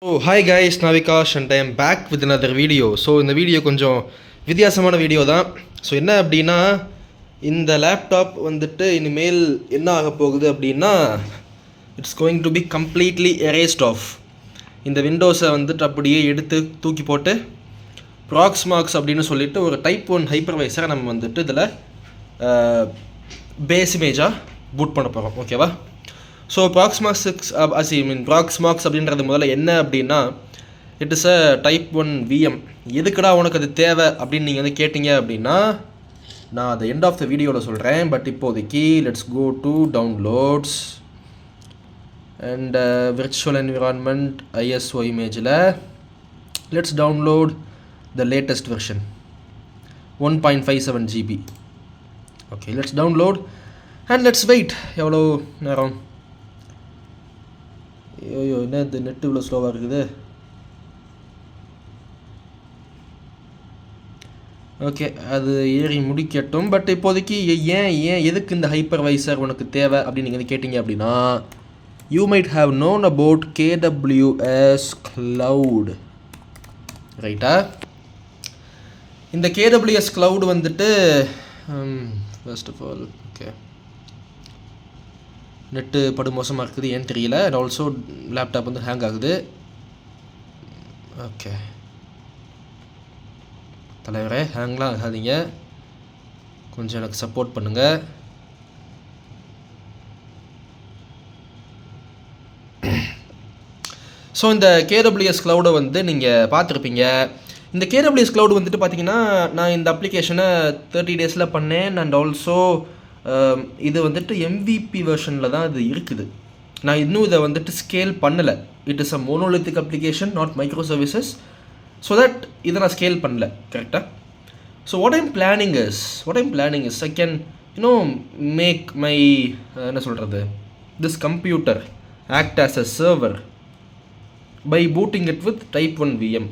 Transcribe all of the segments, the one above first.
Oh, hi guys, Navikash and I am back with another video. So இந்த video கொஞ்சம் வித்தியாசமான video தான். So என்ன அப்படின்னா, இந்த லேப்டாப் வந்துட்டு இனிமேல் என்ன ஆக போகுது அப்படின்னா, it's going to be completely erased off. இந்த விண்டோஸை வந்துட்டு அப்படியே எடுத்து தூக்கி போட்டு ப்ராக்ஸ்மார்க்ஸ் அப்படின்னு சொல்லிட்டு ஒரு டைப் 1 ஹைப்பர்வைசரை நம்ம வந்துட்டு இதில் பேஸ் இமேஜாக பூட் பண்ண போகிறோம். ஓகேவா? ஸோ ப்ராக்ஸ்மார்க்ஸ் ப்ராக்ஸ்மார்க்ஸ் அப்படின்றது முதல்ல என்ன அப்படின்னா, it is a type 1 VM. எதுக்குடா உனக்கு அது தேவை அப்படின்னு நீங்கள் வந்து கேட்டிங்க அப்படின்னா, நான் அதை எண்ட் ஆஃப் த வீடியோவில் சொல்கிறேன். பட் இப்போதைக்கு let's go to downloads and virtual environment ISO இமேஜில் let's download the latest version 1.57 GB. Okay, let's download and let's wait. எவ்வளோ நேரம்? ஐயோ, என்ன இந்த நெட்டு இவ்வளோ ஸ்லோவாக இருக்குது. ஓகே, அது ஏறி முடிக்கட்டும். பட் இப்போதைக்கு எதுக்கு இந்த ஹைப்பர்வைசர் உனக்கு தேவை அப்படின்னு நீங்கள் வந்து கேட்டிங்க அப்படின்னா, you might have known about KWS Cloud, ரைட்டா? இந்த KWS Cloud வந்துட்டு first of all okay, net படு மோசமாக இருக்குது, ஏன்னு தெரியல. அண்ட் ஆல்சோ லேப்டாப் வந்து ஹேங் ஆகுது. ஓகே தலைவரே, ஹேங்லாம் ஆகாதீங்க, கொஞ்சம் எனக்கு சப்போர்ட் பண்ணுங்கள். ஸோ இந்த KWS Cloud வந்து நீங்கள் பார்த்துருப்பீங்க. இந்த KWS Cloud வந்துட்டு பார்த்தீங்கன்னா, நான் இந்த அப்ளிகேஷனை 30 டேஸில் பண்ணேன். அண்ட் ஆல்சோ இது வந்துட்டு MVP வெர்ஷனில் தான் இது இருக்குது. நான் இன்னும் இதை வந்துட்டு ஸ்கேல் பண்ணலை. It is a monolithic application, not micro services. So that இதை நான் ஸ்கேல் பண்ணல கரெக்டாக. So what I'm planning is I can make my என்ன சொல்கிறது, this computer act as a server by booting it with type 1 VM,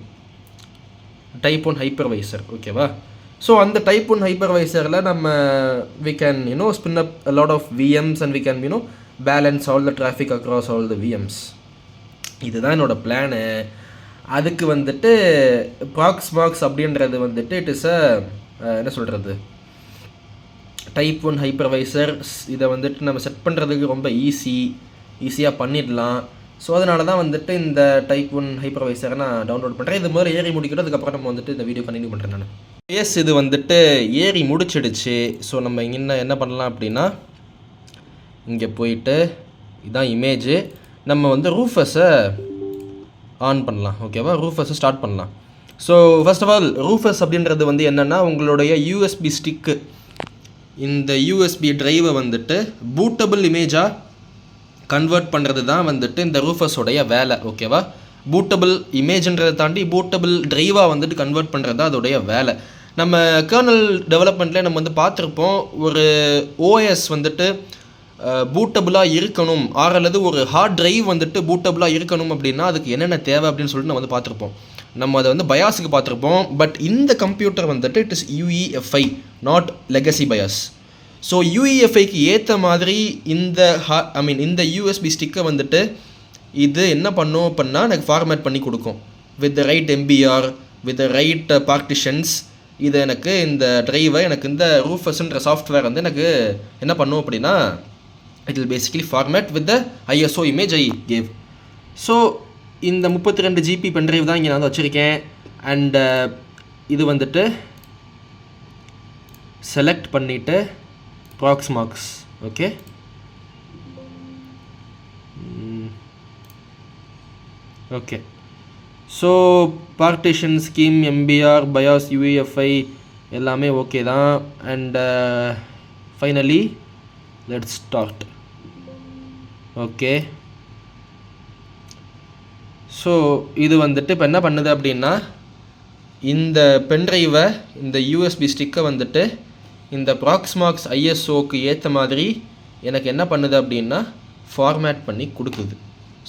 type 1 hypervisor. ஓகேவா? So அந்த type 1 ஹைப்பர்வைசரில் நம்ம we can spin up a lot of VMs and we can balance all the traffic across all the VMs. இதுதான் என்னோடய plan. அதுக்கு வந்துட்டு ப்ராக்ஸ்மார்க்ஸ் அப்படின்றது வந்துட்டு இட் இஸ் என்ன சொல்கிறது, டைப் 1 ஹைப்பர்வைசர். இதை வந்துட்டு நம்ம செட் பண்ணுறதுக்கு ரொம்ப ஈஸியாக பண்ணிடலாம். ஸோ அதனால தான் வந்துட்டு இந்த டைப் 1 ஹைப்பர்வைசரை நான் டவுன்லோட் பண்ணுறேன். இது மாதிரி ஏறி முடிக்கிட்டு அதுக்கப்புறம் நம்ம வந்துட்டு இந்த வீடியோ கண்டினியூ பண்ணுறேன் நான். இது வந்துட்டு ஏறி முடிச்சிடுச்சு. ஸோ நம்ம இங்கே என்ன பண்ணலாம் அப்படின்னா, இங்கே போயிட்டு இதான் இமேஜு, நம்ம வந்து ரூஃபஸை ஆன் பண்ணலாம். ஓகேவா? ரூஃபஸை ஸ்டார்ட் பண்ணலாம். So first of all Rufus அப்படின்றது வந்து என்னென்னா, உங்களுடைய USB ஸ்டிக்கு, இந்த USB ட்ரைவை வந்துட்டு பூட்டபிள் இமேஜாக கன்வெர்ட் பண்ணுறது தான் வந்துட்டு இந்த ரூஃபஸோடைய வேலை. ஓகேவா? பூட்டபிள் இமேஜ்ன்றதை தாண்டி பூட்டபிள் ட்ரைவாக வந்துட்டு கன்வெர்ட் பண்ணுறது தான் அதோடைய வேலை. நம்ம கர்னல் டெவலப்மெண்ட்லேயே நம்ம வந்து பார்த்துருப்போம், ஒரு OS வந்துட்டு பூட்டபுளாக இருக்கணும், அல்லது ஒரு ஹார்ட் ட்ரைவ் வந்துட்டு பூட்டபுளாக இருக்கணும் அப்படின்னா அதுக்கு என்னென்ன தேவை அப்படின்னு சொல்லிட்டு நம்ம வந்து பார்த்துருப்போம். நம்ம அதை வந்து பயாஸுக்கு பார்த்துருப்போம். பட் இந்த கம்ப்யூட்டர் வந்துட்டு it is UEFI, not legacy BIOS. So UEFIக்கு ஏற்ற மாதிரி இந்த USB ஸ்டிக்கை வந்துட்டு இது என்ன பண்ணும் அப்படின்னா, எனக்கு ஃபார்மேட் பண்ணி கொடுக்கும் with the right MBR, with the right partitions. இது எனக்கு இந்த ட்ரைவை, எனக்கு இந்த ரூஃபஸ்ன்ற சாஃப்ட்வேர் வந்து எனக்கு என்ன பண்ணும் அப்படின்னா, it will basically format with the ISO image I gave. So இந்த 32 GB பென்ட்ரைவ் தான் இங்கே நான் வந்து வச்சுருக்கேன். அண்டு இது வந்துட்டு செலக்ட் பண்ணிவிட்டு ப்ராக்ஸ்மார்க்ஸ். Okay, okay. So partition scheme, MBR, BIOS, UEFI எல்லாமே ஓகே தான். And finally let's start. Okay, so இது வந்துட்டு இப்போ என்ன பண்ணுது அப்படின்னா, இந்த பென்ட்ரைவை, இந்த USB ஸ்டிக்கை வந்துட்டு இந்த ப்ராக்ஸ்மார்க்ஸ் ISOக்கு ஏற்ற மாதிரி எனக்கு என்ன பண்ணுது அப்படின்னா ஃபார்மேட் பண்ணி கொடுக்குது.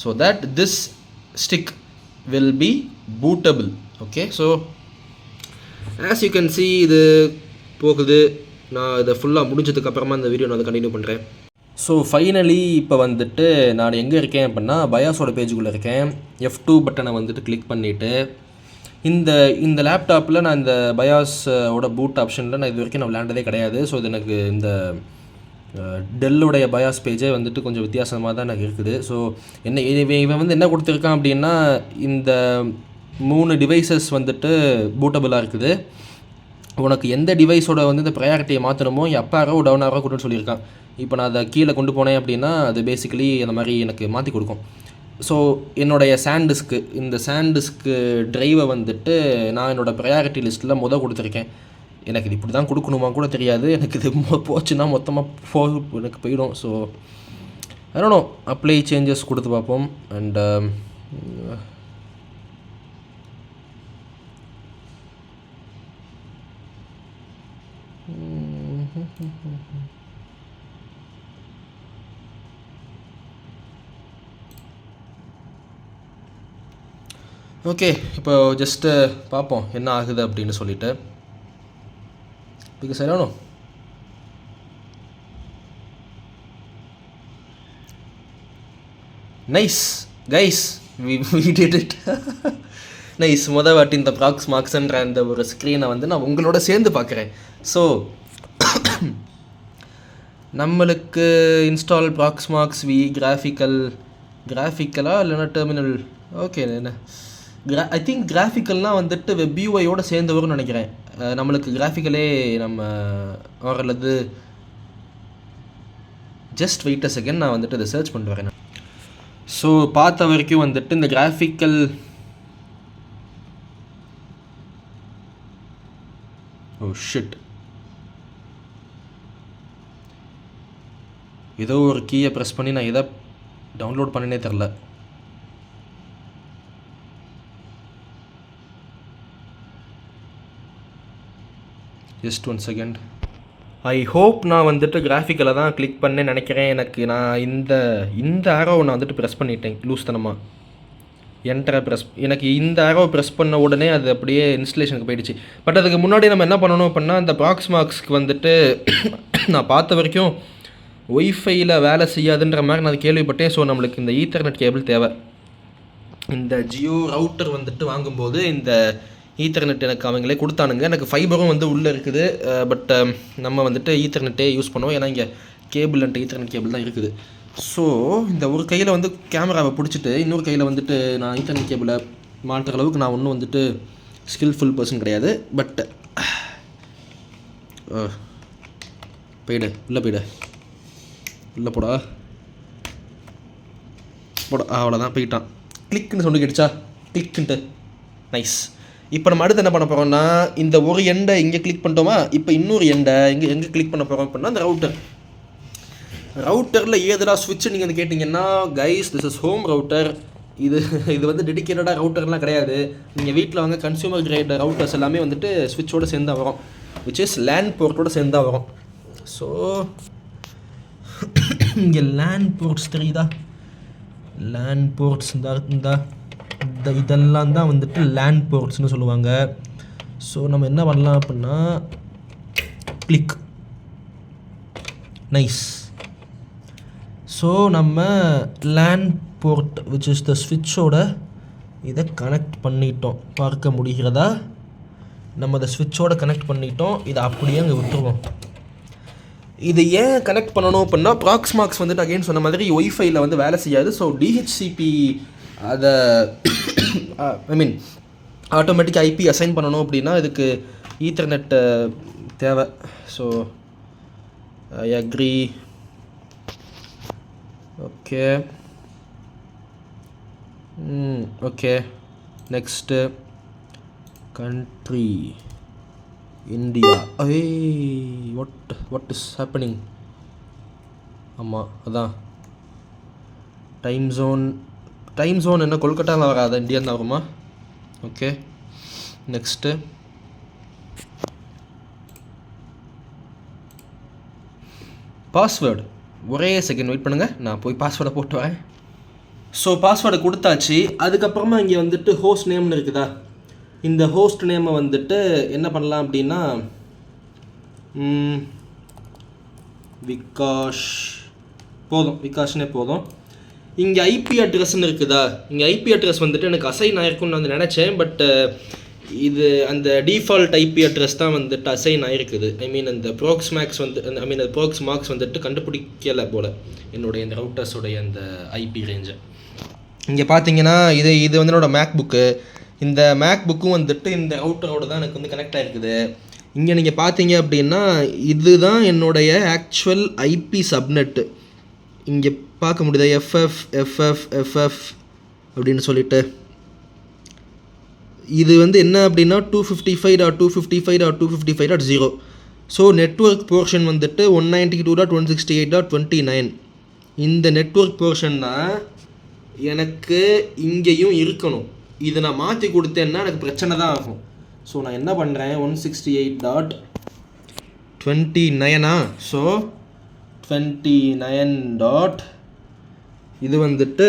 So that this stick will be bootable. Okay, so as you can see இது போகுது. நான் இதை ஃபுல்லாக முடிஞ்சதுக்கப்புறமா இந்த வீடியோ நான் அதை கண்டினியூ பண்ணுறேன். ஸோ ஃபைனலி இப்போ வந்துட்டு நான் எங்கே இருக்கேன் அப்படின்னா பயாஸோட பேஜுக்குள்ளே இருக்கேன். F2 பட்டனை வந்துட்டு கிளிக் பண்ணிவிட்டு இந்த லேப்டாப்பில் நான் இந்த பயாஸோட பூட் ஆப்ஷனில் நான் இது வரைக்கும் நான் விளையாண்டதே கிடையாது. ஸோ இது எனக்கு இந்த டெல்லுடைய பயாஸ் பேஜே வந்துட்டு கொஞ்சம் வித்தியாசமாக தான் எனக்கு இருக்குது. ஸோ இவன் வந்து என்ன கொடுத்துருக்கான் அப்படின்னா இந்த 3 டிவைசஸ் வந்துட்டு பூட்டபுளாக இருக்குது. உனக்கு எந்த டிவைஸோட வந்து இந்த ப்ரையாரிட்டியை மாற்றணுமோ அப்பாரோ டவுன் ஆரோ கொடுன்னு சொல்லியிருக்கான். இப்போ நான் அதை கீழே கொண்டு போனேன் அப்படின்னா அது பேசிக்கலி அந்த மாதிரி எனக்கு மாற்றி கொடுக்கும். ஸோ என்னுடைய இந்த சாண்டிஸ்க்கு ட்ரைவை வந்துட்டு நான் என்னோடய ப்ரையாரிட்டி லிஸ்ட்டில் கொடுத்துருக்கேன். எனக்கு இது இப்படி தான் கொடுக்கணுமா கூட தெரியாது. எனக்கு இது போச்சுன்னா மொத்தமாக எனக்கு போயிடும். ஸோ அதனால அப்ளை சேஞ்சஸ் கொடுத்து பார்ப்போம். அண்ட் ஓகே, இப்போ ஜஸ்ட்டு பார்ப்போம் என்ன ஆகுது அப்படின்னு சொல்லிட்டு. Because I nice guys, we did it. Nice. வாட்டி இந்த ப்ராக்ஸ்மார்க்ஸ்ன்ற அந்த ஒரு ஸ்க்ரீனை வந்து நான் உங்களோட சேர்ந்து பார்க்குறேன். ஸோ நம்மளுக்கு இன்ஸ்டால் ப்ராக்ஸ்மார்க்ஸ் வி கிராஃபிக்கலாக இல்லைன்னா டெர்மினல். ஓகே, என்ன ஐ திங்க் கிராஃபிக்கல்னால் வந்துட்டு வெப்யூஐயோடு சேர்ந்து வரும்னு நினைக்கிறேன். நம்மளுக்கு கிராஃபிக்கலே நம்ம அல்லது ஜஸ்ட் வெயிட் அ செகண்ட், நான் வந்துட்டு இதை சர்ச் பண்ணிட்டு வரேன். ஸோ பார்த்த வரைக்கும் வந்துட்டு இந்த கிராஃபிக்கல் ஷிட் ஏதோ ஒரு கீயை ப்ரெஸ் பண்ணி நான் எதை டவுன்லோட் பண்ணினே தெரில. Just 1 second. ஐ ஹோப் நான் வந்துட்டு கிராஃபிக்கலை தான் கிளிக் பண்ணேன்னு நினைக்கிறேன். நான் இந்த ஆரோவை நான் வந்துட்டு ப்ரெஸ் பண்ணிட்டேன் லூஸ்தனமாக. எனக்கு இந்த ஆரோவை ப்ரெஸ் பண்ண உடனே அது அப்படியே இன்ஸ்டலேஷனுக்கு போயிடுச்சு. பட் அதுக்கு முன்னாடி நம்ம என்ன பண்ணணும் அப்படின்னா இந்த ப்ராக்ஸ்மார்க்ஸ்க்கு வந்துட்டு நான் பார்த்த வரைக்கும் ஒய்ஃபையில் வேலை செய்யாதுன்ற மாதிரி நான் கேள்விப்பட்டேன். ஸோ நம்மளுக்கு இந்த ஈத்தர்நெட் கேபிள் தேவை. இந்த ஜியோ ரவுட்டர் வந்துட்டு வாங்கும்போது இந்த ஈத்தர்நெட் எனக்கு அவங்களே கொடுத்தானுங்க. எனக்கு ஃபைபரும் வந்து உள்ளே இருக்குது. பட் நம்ம வந்துட்டு ஈத்தர்நெட்டே யூஸ் பண்ணுவோம். ஏன்னா இங்கே கேபிள் அண்ட் ஈத்தர்நெட் கேபிள் தான் இருக்குது. ஸோ இந்த ஒரு கையில் வந்து கேமராவை பிடிச்சிட்டு இன்னொரு கையில் வந்துட்டு நான் ஈத்தர்நெட் கேபிளை மாட்டுற அளவுக்கு நான் ஒன்றும் வந்துட்டு ஸ்கில்ஃபுல் பர்சன் கிடையாது. பட் போயிடு உள்ளே போடா அவ்வளோதான், போயிட்டான். கிளிக்குன்னு சொல்லி கிடுச்சா, கிளிக்குன்ட்டு. நைஸ். இப்போ நம்ம அடுத்து என்ன பண்ண போகிறோம்னா இந்த ஒரு எண்டை இங்கே கிளிக் பண்ணிட்டோமா, இப்போ இன்னொரு எண்டை எங்கே கிளிக் பண்ண போகிறோம் அப்படின்னா அந்த ரவுட்டரில் ஏதுடா ஸ்விட்ச் நீங்கள் வந்து கேட்டிங்கன்னா guys, this is home router. இது வந்து டெடிக்கேட்டடாக ரவுட்டர்லாம் கிடையாது. நீங்கள் வீட்டில் வாங்க கன்சியூமர் கிரேட் ரவுட்டர்ஸ் எல்லாமே வந்துட்டு ஸ்விட்சோடு சேர்ந்து வரும், விச் இஸ் லேண்ட் போர்ட்டோடு சேர்ந்து வரும். ஸோ இங்கே லேண்ட் போர்ட்ஸ் தெரியுதா, லேண்ட் போர்ட்ஸ் இதெல்லாம் தான் வந்துட்டு லேண்ட் போர்ட்ஸ்னு சொல்லுவாங்க. ஸோ நம்ம என்ன பண்ணலாம் அப்படின்னா கிளிக். நைஸ். ஸோ நம்ம LAN port which is the ஸ்விட்சோட இதை கனெக்ட் பண்ணிட்டோம். பார்க்க முடிகிறதா? நம்ம அதை ஸ்விட்சோட கனெக்ட் பண்ணிட்டோம். இதை அப்படியே அங்கே விட்டுருவோம். இது ஏன் கனெக்ட் பண்ணணும் அப்படின்னா ப்ராக்ஸ்மார்க்ஸ் வந்துட்டு அகைன் சொன்ன மாதிரி ஒய்ஃபைல வந்து வேலை செய்யாது. ஸோ டிஹெச்சிபி அதை ஆட்டோமேட்டிக் ஐபி அசைன் பண்ணணும் அப்படின்னா இதுக்கு ஈத்தர்நெட் தேவை. So I agree. Okay okay. Next country India. What is happening? ஆமாம், அதான் டைம் ஜோன் என்ன கொல்கட்டாவில் வராது, இந்தியா தான் வருமா? ஓகே. Next password. ஒரே செகண்ட் வெயிட் பண்ணுங்கள், நான் போய் பாஸ்வேர்டை போட்டு வரேன். ஸோ பாஸ்வேர்டை கொடுத்தாச்சு. அதுக்கப்புறமா இங்கே வந்துட்டு ஹோஸ்ட் நேம்னு இருக்குதா, இந்த ஹோஸ்ட் நேமை வந்துட்டு என்ன பண்ணலாம் அப்படின்னா விகாஷ் போதும், விகாஷ்னே போதும். இங்கே ஐபி அட்ரஸ்ன்னு இருக்குதா, இங்கே ஐபி அட்ரஸ் வந்துட்டு எனக்கு அசைன் ஆயிருக்குன்னு நான் நினச்சேன். பட் இது அந்த டிஃபால்ட் ஐபி அட்ரஸ் தான் வந்துட்டு அசைன் ஆகிருக்குது. ஐ மீன் அந்த ப்ரோக்ஸ்மாக்ஸ் வந்து அந்த ப்ரோக்ஸ்மார்க்ஸ் வந்துட்டு கண்டுபிடிக்கலை போல் என்னுடைய இந்த ரவுட்டர்ஸோடைய அந்த ஐபி ரேஞ்சை. இங்கே பார்த்தீங்கன்னா இது வந்து என்னோடய மேக் புக்கு. இந்த மேக் புக்கும் வந்துட்டு இந்த ரவுட்டரோட தான் எனக்கு வந்து கனெக்ட் ஆகிருக்குது. இங்கே நீங்கள் பார்த்தீங்க அப்படின்னா இதுதான் என்னுடைய ஆக்சுவல் ஐபி சப்நெட்டு. இங்கே பார்க்க முடியுதா, எஃப்எஃப் அப்படின்னு சொல்லிட்டு. இது வந்து என்ன அப்படின்னா 255.255.255.0. ஸோ நெட்வொர்க் போர்ஷன் வந்துட்டு 192.168.29. இந்த நெட்வொர்க் போர்ஷன் தான் எனக்கு இங்கேயும் இருக்கணும். இதை நான் மாற்றி கொடுத்தேன்னா எனக்கு பிரச்சனை தான் ஆகும். ஸோ நான் என்ன பண்ணுறேன், 168.29. ஸோ 29. இது வந்துட்டு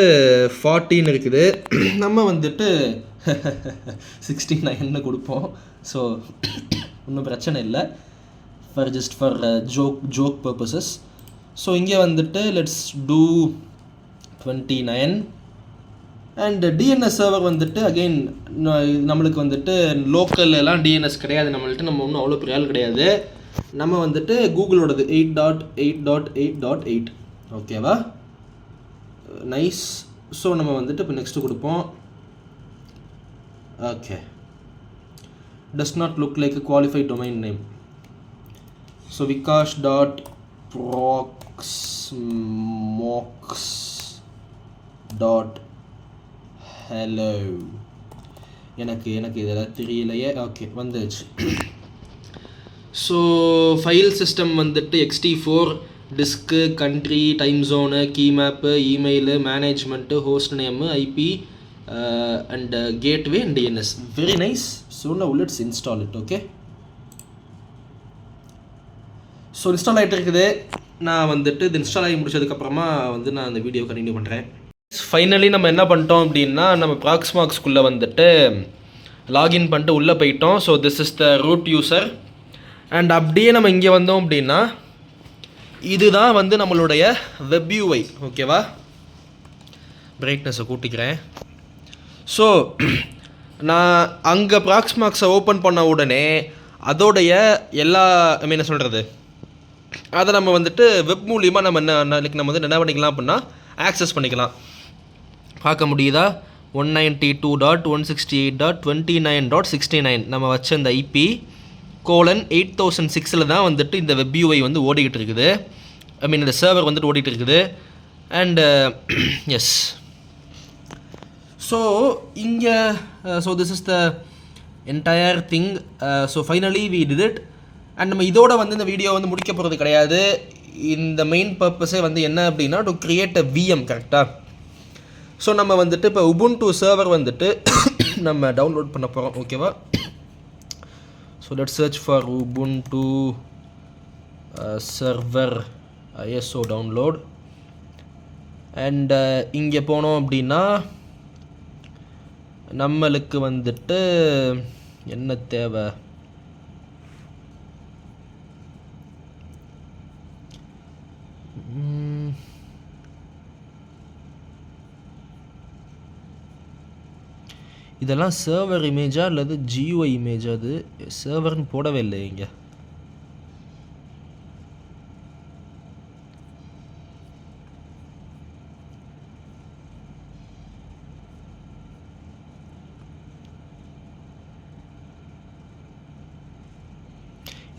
14 இருக்குது. நம்ம வந்துட்டு 69 கொடுப்போம். ஸோ ஒன்றும் பிரச்சனை இல்லை, ஃபார் ஜோக் பர்பஸஸ். ஸோ இங்கே வந்துட்டு let's do 29. And DNS server வந்துட்டு அகெயின் நம்மளுக்கு வந்துட்டு லோக்கல் எல்லாம் டிஎன்எஸ் கிடையாது நம்மள்ட்ட. நம்ம ஒன்றும் அவ்வளோ பெரிய ஆள் கிடையாது. நம்ம வந்துட்டு கூகுளோடது 8.8.8.8. ஓகேவா, நைஸ். ஸோ நம்ம வந்துட்டு இப்போ நெக்ஸ்ட்டு கொடுப்போம். Okay, does not look like a qualified domain name. So vikash.proxmox.hello. எனக்கு இதெல்லாம் தெரியலையே. ஓகே, வந்துச்சு. ஸோ ஃபைல் சிஸ்டம் வந்துட்டு XT4, disk, country, time zone, key map, email, management, host name, IP and gateway and DNS. Very nice. So now let's install it. Okay, so install ஆகிட்டு இருக்குது. நான் வந்துட்டு இது இன்ஸ்டால் ஆகி முடிச்சதுக்கப்புறமா வந்து நான் அந்த வீடியோ கண்டினியூ பண்ணுறேன். ஃபைனலி நம்ம என்ன பண்ணிட்டோம் அப்படின்னா நம்ம ப்ராக்ஸ்மார்க்ஸ்குள்ளே வந்துட்டு லாகின் பண்ணிட்டு உள்ளே போயிட்டோம். So this is the root user. And அப்படியே நம்ம இங்கே வந்தோம் அப்படின்னா இதுதான் வந்து நம்மளுடைய வெப் யூஐ. ஓகேவா, பிரைட்னஸை கூட்டிக்கிறேன். ஸோ நான் அங்கே ப்ராக்ஸ்மார்க்ஸை ஓப்பன் பண்ண உடனே அதோடைய எல்லா என்ன சொல்கிறது, அதை நம்ம வந்துட்டு வெப் மூலியமாக நம்ம வந்து என்ன பண்ணிக்கலாம் அப்படின்னா ஆக்சஸ் பண்ணிக்கலாம். பார்க்க முடியுதா, 192.168.29.69 நம்ம வச்ச இந்த ஐபி :8006 தான் வந்துட்டு இந்த வெப் யூஐ வந்து ஓடிக்கிட்டு இருக்குது. ஐ மீன் இந்த சர்வர் வந்துட்டு ஓடிட்டு இருக்குது. அண்ட் எஸ், ஸோ இங்கே so this is the entire thing. So finally we did it. And நம்ம இதோட வந்து இந்த வீடியோ வந்து முடிக்க போகிறது கிடையாது. இந்த மெயின் பர்பஸே வந்து என்ன அப்படின்னா டு கிரியேட் அ விஎம். கரெக்டாக. ஸோ நம்ம வந்துட்டு இப்போ உபுண்டு சர்வர் வந்துட்டு நம்ம டவுன்லோட் பண்ண போகிறோம். ஓகேவா, so let's search for Ubuntu server ISO download. And இங்கே போனோம் அப்படின்னா நம்மளுக்கு வந்துட்டு என்ன தேவை, இதெல்லாம் சர்வர் இமேஜா அல்லது GUI இமேஜா? அது சர்வர்னு போடவே இல்லை இங்கே.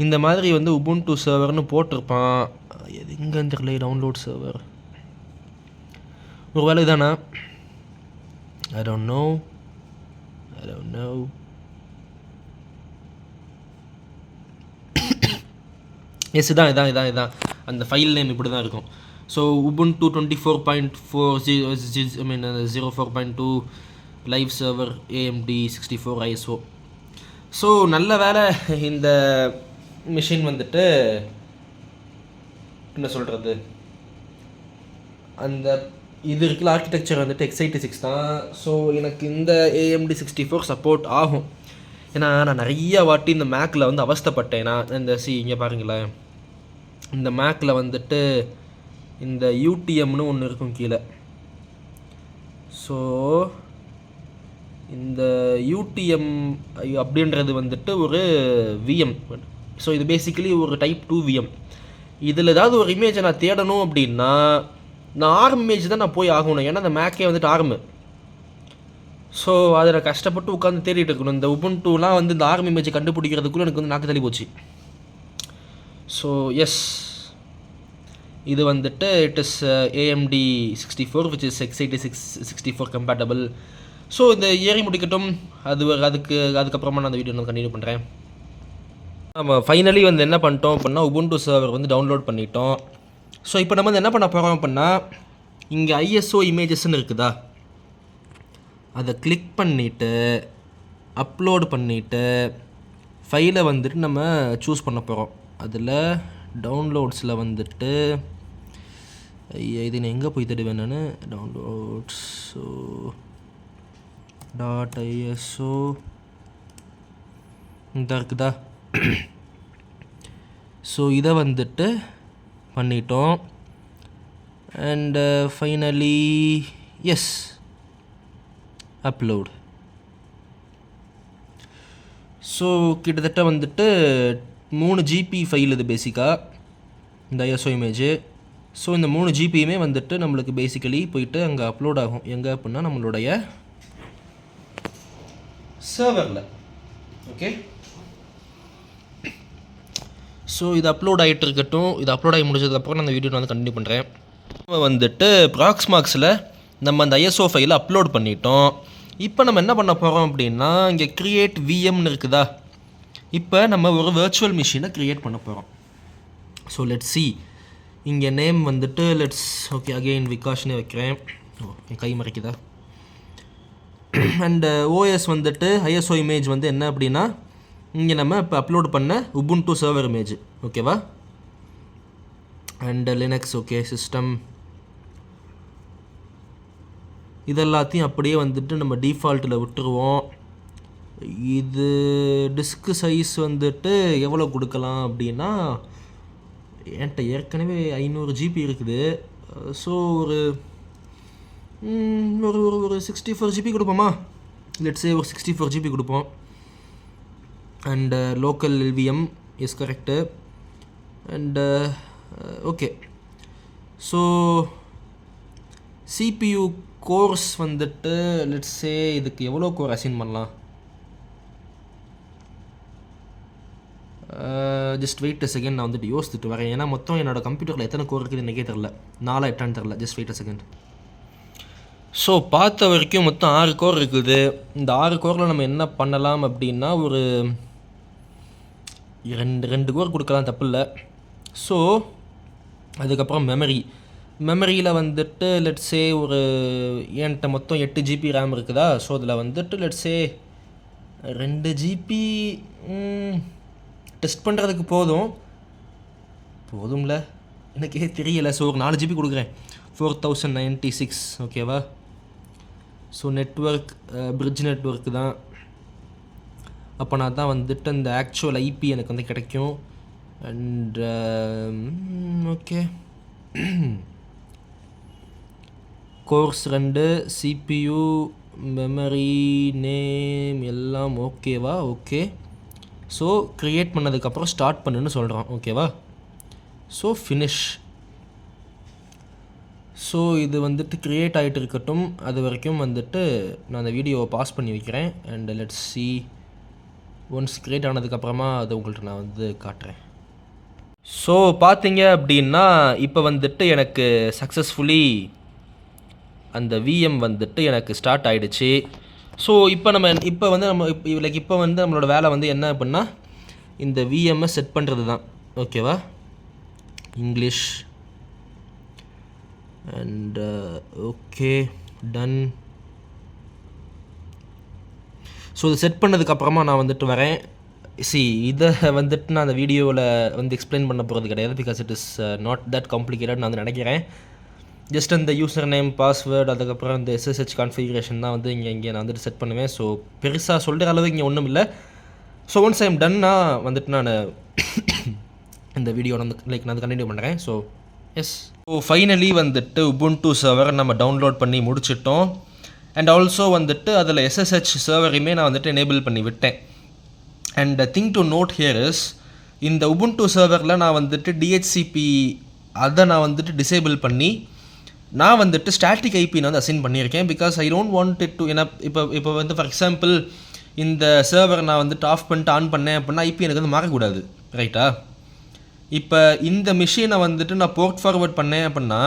இந்த மாதிரி வந்து உபுண்டு சர்வர்னு போட்டிருப்பான். எது எங்கேன்னு தெரியல. டவுன்லோட் சர்வர் ஒரு வேலை இதானா? I don't know. எஸ், இதான் அந்த ஃபைல் நேம் இப்படி தான் இருக்கும். So Ubuntu 24.4 04.2 live server AMD 64 ISO. So நல்ல வேலை இந்த மிஷின் வந்துட்டு என்ன சொல்கிறது, அந்த இது இருக்குல்ல ஆர்கிடெக்சர் வந்துட்டு x86 தான். ஸோ எனக்கு இந்த AMD 64 சப்போர்ட் ஆகும். ஏன்னா நான் நிறைய வாட்டி இந்த மேக்கில் வந்து அவஸ்தைப்பட்டேன். நான் இந்த இங்கே பாருங்களேன், இந்த மேக்கில் வந்துட்டு இந்த யூடிஎம்னு ஒன்று இருக்கும் கீழே. ஸோ இந்த யூடிஎம் அப்படின்றது வந்துட்டு ஒரு விஎம். ஸோ இது பேசிக்கலி ஒரு டைப் 2 விஎம். இதில் ஏதாவது ஒரு இமேஜை நான் தேடணும் அப்படின்னா நான் ஆர்ம் இமேஜ் தான் நான் போய் ஆகணும். ஏன்னா அந்த மேக்கே வந்துட்டு ஆர்மு. ஸோ அதில் கஷ்டப்பட்டு உட்காந்து தேடிட்டு இருக்கணும். இந்த உபுண்டுலாம் வந்து இந்த ஆர்ம் இமேஜை கண்டுபிடிக்கிறதுக்குள்ளே எனக்கு வந்து நாக்கு தள்ளி போச்சு. ஸோ எஸ், இது வந்துட்டு it is AMD 64 which is x86 64 compatible. So இந்த ஏறி முடிக்கட்டும். அதுக்கப்புறமா நான் அந்த வீடியோ நான் கண்டினியூ பண்ணுறேன். நம்ம ஃபைனலி வந்து என்ன பண்ணிட்டோம் அப்படின்னா உபுண்டு சர்வர் வந்து டவுன்லோட் பண்ணிட்டோம். ஸோ இப்போ நம்ம வந்து என்ன பண்ண போகிறோம் அப்படின்னா இங்கே ISO இமேஜஸ்ன்னு இருக்குதா, அதை கிளிக் பண்ணிவிட்டு அப்லோடு பண்ணிவிட்டு ஃபைலை வந்துட்டு நம்ம சூஸ் பண்ண போகிறோம். அதில் டவுன்லோட்ஸில் வந்துட்டு இது நான் எங்கே போய் தேடுவேன் நான், டவுன்லோட்ஸ் .ISO இந்த இருக்குதா. ஸோ இதை வந்துட்டு பண்ணிட்டோம். And finally yes upload. So கிட்டத்தட்ட வந்துட்டு 3 GB ஃபைல் இது பேசிக்காக இந்த ISO இமேஜு. ஸோ இந்த 3 GBயுமே வந்துட்டு நம்மளுக்கு பேசிக்கலி போயிட்டு அங்கே அப்லோட் ஆகும். எங்கே அப்படின்னா நம்மளுடைய சர்வரில். ஓகே, ஸோ இது அப்லோட் ஆகிட்டு இருக்கட்டும். இது அப்லோட் ஆகி முடிச்சதுக்கப்புறம் நான் அந்த வீடியோ வந்து கண்டினியூ பண்ணுறேன். நம்ம வந்துட்டு ப்ராக்ஸ்மார்க்ஸில் நம்ம அந்த ISO ஃபைலை அப்லோட் பண்ணிட்டோம். இப்போ நம்ம என்ன பண்ண போகிறோம் அப்படின்னா இங்கே க்ரியேட் விஎம்னு இருக்குதா. இப்போ நம்ம ஒரு வர்ச்சுவல் மிஷினை க்ரியேட் பண்ண போகிறோம். So let's see. இங்கே நேம் வந்துட்டு லெட்ஸ் ஓகே அகெயின் விகாஷ்னே வைக்கிறேன். என் கை மறைக்குதா. அண்டு OS வந்துட்டு ISO இமேஜ் வந்து என்ன அப்படின்னா இங்கே நம்ம இப்போ அப்லோட் பண்ண உபுண்டு சர்வர் இமேஜ். ஓகேவா. அண்ட் லினக்ஸ் ஓகே சிஸ்டம் இதெல்லாத்தையும் அப்படியே வந்துட்டு நம்ம டிஃபால்ட்டில் விட்டுருவோம். இது டிஸ்க்கு சைஸ் வந்துட்டு எவ்வளோ கொடுக்கலாம் அப்படின்னா என்கிட்ட ஏற்கனவே 500 GB இருக்குது. ஸோ ஒரு 64 GB கொடுப்போமா. லெட்ஸே ஒரு 64 GB கொடுப்போம். And local LVM is correct. And okay, so CPU course வந்துட்டு லெட்ஸே இதுக்கு எவ்வளோ கோர் அசைன் பண்ணலாம். ஜஸ்ட் வெயிட் அ செகண்ட், நான் வந்துட்டு யோசிச்சுட்டு வரேன். ஏன்னா மொத்தம் என்னோடய கம்ப்யூட்டரில் எத்தனை கோர் இருக்குது எனக்கே தெரில. 4 8 தெரில. Just wait a second. So பார்த்த வரைக்கும் மொத்தம் 6 கோர் இருக்குது. இந்த 6 கோரில் நம்ம என்ன பண்ணலாம் அப்படின்னா ஒரு 2 கோர் கொடுக்கலாம், தப்பு இல்லை. ஸோ அதுக்கப்புறம் மெமரியில் வந்துட்டு லெட்ஸே ஒரு என்கிட்ட மொத்தம் 8 GB ரேம் இருக்குதா. ஸோ அதில் வந்துட்டு லெட்ஸே 2 GB டெஸ்ட் பண்ணுறதுக்கு போதும்ல எனக்கே தெரியலை. ஸோ ஒரு 4 GB கொடுக்குறேன். 4096 ஓகேவா. ஸோ நெட்ஒர்க் பிரிட்ஜ் நெட்ஒர்க்கு தான். அப்போ நான் தான் வந்துட்டு அந்த ஆக்சுவல் IP எனக்கு வந்து கிடைக்கும். And okay course 2 CPU memory name எல்லாம் ஓகேவா. ஓகே, ஸோ க்ரியேட் பண்ணதுக்கப்புறம் ஸ்டார்ட் பண்ணுன்னு சொல்கிறோம். ஓகேவா. So finish. ஸோ இது வந்துட்டு க்ரியேட் ஆகிட்டு இருக்கட்டும். அது வரைக்கும் வந்துட்டு நான் அந்த வீடியோவை பாஸ் பண்ணி வைக்கிறேன். And let's see. Once create ஆனதுக்கப்புறமா அதை உங்கள்கிட்ட நான் வந்து காட்டுறேன். ஸோ பார்த்தீங்க அப்படின்னா இப்போ வந்துட்டு எனக்கு சக்ஸஸ்ஃபுல்லி அந்த VM வந்துட்டு எனக்கு ஸ்டார்ட் ஆகிடுச்சு. ஸோ இப்போ வந்து நம்மளோட வேலை வந்து என்ன அப்படின்னா இந்த VMஐ செட் பண்ணுறது தான். ஓகேவா. English and okay done. So இது செட் பண்ணதுக்கப்புறமா நான் வந்துட்டு வரேன். இதை வந்துட்டு நான் அந்த வீடியோவில் வந்து எக்ஸ்பிளைன் பண்ண போகிறது கிடையாது. Because it is not that complicated நான் வந்து நினைக்கிறேன். ஜஸ்ட் அந்த யூசர் நேம் பாஸ்வேர்டு அதுக்கப்புறம் அந்த SSH கான்ஃபிகரேஷன் தான் வந்து இங்கே நான் வந்துட்டு செட் பண்ணுவேன். ஸோ பெருசாக சொல்கிற அளவு இங்கே ஒன்றும் இல்லை. ஸோ ஒன்ஸ் ஐம் டன்னா வந்துட்டு நான் இந்த வீடியோ வந்து நான் கண்டினியூ பண்ணுறேன். So yes. ஸோ ஃபைனலி வந்துட்டு உபுண்டு சர்வர் நம்ம டவுன்லோட் பண்ணி முடிச்சிட்டோம். அண்ட் ஆல்சோ வந்துட்டு அதில் எஸ்எஸ்ஹெச் சர்வரையுமே நான் வந்துட்டு எனேபிள் பண்ணி விட்டேன். And thing to note here is, இந்த உபுண்டு சர்வரில் நான் வந்துட்டு டிஹெச்சிபி அதை நான் வந்துட்டு டிசேபிள் பண்ணி நான் வந்துட்டு ஸ்டாட்டிக் ஐபி நான் வந்து அசைன் பண்ணியிருக்கேன். Because I don't want it to, ஏன்னா இப்போ வந்து ஃபார் எக்ஸாம்பிள் இந்த சர்வர் நான் வந்துட்டு ஆஃப் பண்ணிட்டு ஆன் பண்ணேன் அப்படின்னா ஐபி எனக்கு வந்து மாறக்கூடாது, ரைட்டா? இப்போ இந்த மிஷினை வந்துட்டு நான் போர்ட் ஃபார்வர்ட் பண்ணேன் அப்படின்னா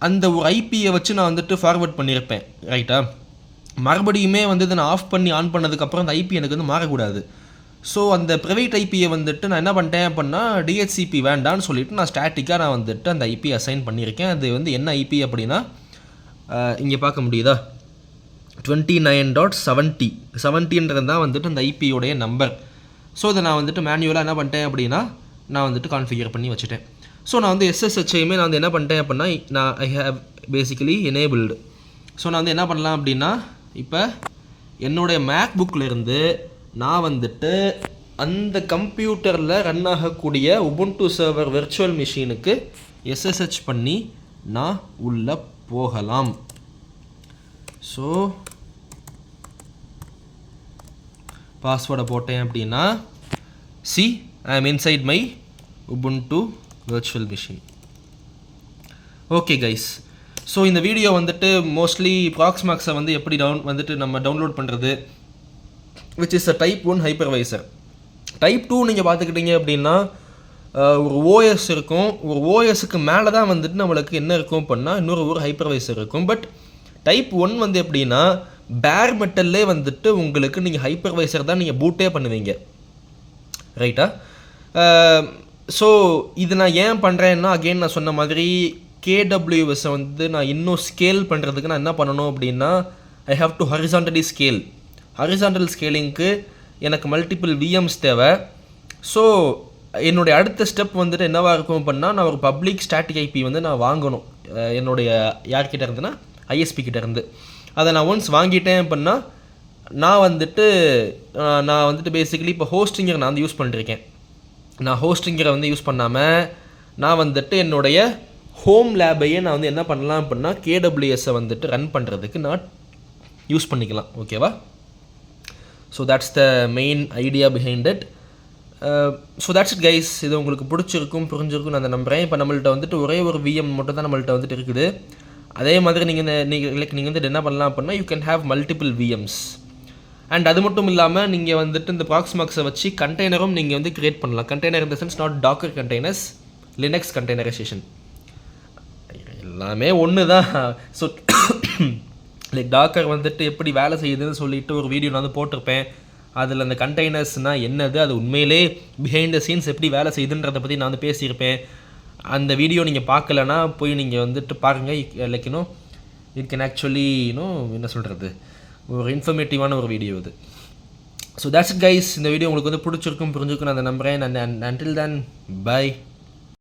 அந்த ஒரு ஐபியை வச்சு நான் வந்துட்டு ஃபார்வர்ட் பண்ணியிருப்பேன், ரைட்டா? மறுபடியுமே வந்து இதை நான் ஆஃப் பண்ணி ஆன் பண்ணதுக்கப்புறம் அந்த ஐபி எனக்கு வந்து மாறக்கூடாது. ஸோ அந்த ப்ரைவேட் ஐபியை வந்துட்டு நான் என்ன பண்ணிட்டேன் அப்படின்னா டிஹெச்சிபி வேண்டான்னு சொல்லிவிட்டு நான் ஸ்டாட்டிக்காக நான் வந்துட்டு அந்த ஐபி அசைன் பண்ணியிருக்கேன். அது வந்து என்ன ஐபி அப்படின்னா இங்கே பார்க்க முடியுதா, 29.70 தான் வந்துட்டு அந்த ஐபியோடைய நம்பர். ஸோ இதை நான் வந்துட்டு மேனுவலாக என்ன பண்ணிட்டேன் அப்படின்னா நான் வந்துட்டு கான்ஃபிகர் பண்ணி வச்சுட்டேன். ஸோ நான் வந்து எஸ்எஸ்ஹெச்ஐயுமே நான் வந்து என்ன பண்ணிட்டேன் அப்படின்னா நான் I have basically enabled. So நான் வந்து என்ன பண்ணலாம் அப்படின்னா இப்போ என்னுடைய மேக் புக்கில் இருந்து நான் வந்துட்டு அந்த கம்ப்யூட்டரில் ரன் ஆகக்கூடிய உபுண்டு சர்வர் விர்ச்சுவல் மிஷினுக்கு எஸ்எஸ்ஹெச் பண்ணி நான் உள்ளே போகலாம். ஸோ பாஸ்வேர்டை போட்டேன் அப்படின்னா C I am inside my Ubuntu virtual machine. Okay guys, so இந்த வீடியோ வந்துட்டு மோஸ்ட்லி ப்ராக்ஸ்மாக்ஸை வந்து எப்படி நம்ம டவுன்லோட் பண்ணுறது, which is a type 1 hypervisor. type 2 நீங்கள் பார்த்துக்கிட்டீங்க அப்படின்னா ஒரு ஓஎஸ் இருக்கும். ஒரு ஓஎஸ்க்கு மேலே தான் வந்துட்டு நம்மளுக்கு என்ன இருக்கும் அப்படின்னா இன்னொரு ஹைப்பர்வைசர் இருக்கும். பட் டைப் 1 வந்து எப்படின்னா பேர் மெட்டல்லே வந்துட்டு உங்களுக்கு நீங்கள் ஹைப்பர்வைசர் தான் நீங்கள் பூட்டே பண்ணுவீங்க, ரைட்டா? ஸோ இது நான் ஏன் பண்ணுறேன்னா அகெயின் நான் சொன்ன மாதிரி கேடபிள்யூஎஸை வந்து நான் இன்னும் ஸ்கேல் பண்ணுறதுக்கு நான் என்ன பண்ணணும் அப்படின்னா I have to horizontally scale. Horizontal ஸ்கேலிங்க்கு எனக்கு மல்டிபிள் விஎம்ஸ் தேவை. ஸோ என்னுடைய அடுத்த ஸ்டெப் வந்துட்டு என்னவாக இருக்கும் அப்படின்னா நான் ஒரு பப்ளிக் ஸ்டாட்டிக் ஐபி வந்து நான் வாங்கணும் என்னுடைய யார்கிட்ட இருந்துன்னா ஐஎஸ்பி கிட்ட இருந்து. அதை நான் ஒன்ஸ் வாங்கிட்டேன் அப்படின்னா நான் வந்துட்டு பேசிக்கலி இப்போ ஹோஸ்டிங்கரை நான் வந்து யூஸ் பண்ணிருக்கேன். நான் ஹோஸ்டிங்கரை வந்து யூஸ் பண்ணாமல் நான் வந்துட்டு என்னுடைய ஹோம் லேபையே நான் வந்து என்ன பண்ணலாம் அப்படின்னா கேடபிள்யூஎஸை வந்துட்டு ரன் பண்ணுறதுக்கு நான் யூஸ் பண்ணிக்கலாம், ஓகேவா? So that's the main idea behind it. So that's it guys. இது உங்களுக்கு பிடிச்சிருக்கும் புரிஞ்சிருக்கும் நான் நம்புகிறேன். இப்போ நம்மள்ட்ட வந்துட்டு ஒரே ஒரு விஎம் மட்டும் தான் நம்மள்ட்ட வந்துட்டு இருக்குது. அதே மாதிரி நீங்கள் வந்து என்ன பண்ணலாம் அப்படின்னா you can have multiple VMs. And அது மட்டும் இல்லாமல் நீங்கள் வந்துட்டு இந்த ப்ராக்ஸ்மாக்ஸை வச்சு கண்டெய்னரும் நீங்கள் வந்து க்ரியேட் பண்ணலாம். கண்டெய்னர் இந்த sense not Docker containers, Linux containerization எல்லாமே ஒன்று தான். ஸோ லைக் டாக்கர் வந்துட்டு எப்படி வேலை செய்யுதுன்னு சொல்லிட்டு ஒரு வீடியோ நான் வந்து போட்டிருப்பேன். அதில் அந்த கண்டெய்னர்ஸ்னால் என்னது, அது உண்மையிலே பிஹைண்ட் த சீன்ஸ் எப்படி வேலை செய்யுதுன்றதை பற்றி நான் வந்து பேசியிருப்பேன். அந்த வீடியோ நீங்கள் பார்க்கலன்னா போய் நீங்கள் வந்துட்டு பாருங்கள். லைக் இட் கேன் ஆக்சுவலி என்ன சொல்கிறது, ஒரு இன்ஃபர்மேட்டிவான ஒரு வீடியோ இது. So that's it guys. இந்த வீடியோ உங்களுக்கு வந்து பிடிச்சிருக்கும் புரிஞ்சிருக்கும் நான் நம்புகிறேன். And until then by.